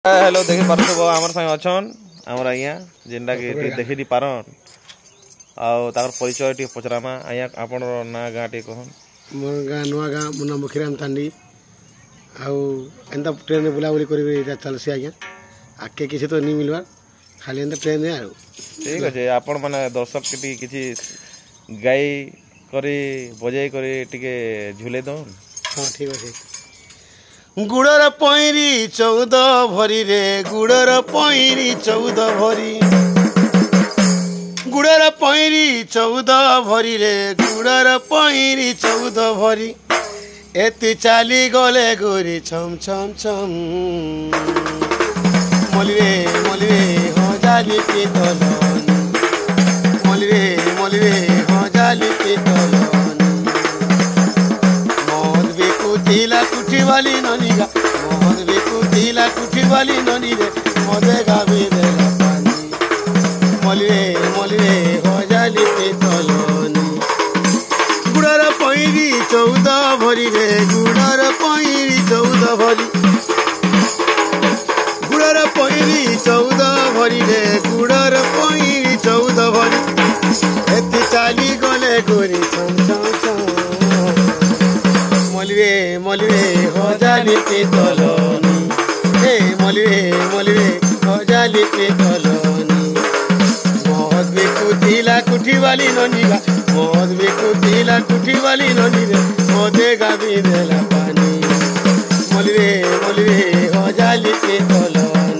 Hello देखि पारथुब आमर संग अछन आमर आज्ञा जेनटा कि देखि पारन आउ ताकर परिचय टी पचरामा आज्ञा आपन ना गाँ टी कहन मोर गाँ नुआ गाँ मो नाम मुखीराम तांडी आउ एंता ट्रेन बुलाबुली करी चलसी आज्ञा आके किसी तो नहीं मिलवा खाली एंता ट्रेन आउ ठीक अच्छे आपण माने दर्शक के किछि गाई करी बजाई करी टिके झुले दन हाँ ठीक अच्छे गुड़र पैरी 14 भरी रे गुड़र पैरी 14 भरी गुड़र पैरी 14 भरी रे गुड़र पैरी 14 भरी एति चाली गले गोरी छम छम छम मलिरे हो जाली के तलन मलिरे हो जाली के तलन कुठीला कुठी वाली ननी गा मोहन बे कुठीला कुठी वाली ननी रे मदे गावे रे पानी मलिरे हो जाली पे तलनी गुड़र पैरी 14 भरी रे गुड़र पैरी 14 भरी गुड़र पैरी 14 भरी रे गुड़र पैरी 14 भरी एति चाली गले गोरी छम छम छम मलिरे हो जाली पे तलनी हे मलिरे हो जाली पे तलनी मोहद बे कुठीला कुठी वाली ननी गा मोहद बे कुठीला कुठी वाली ननी रे मोदे गावी देला पानी मलिरे हो जाली पे तलनी।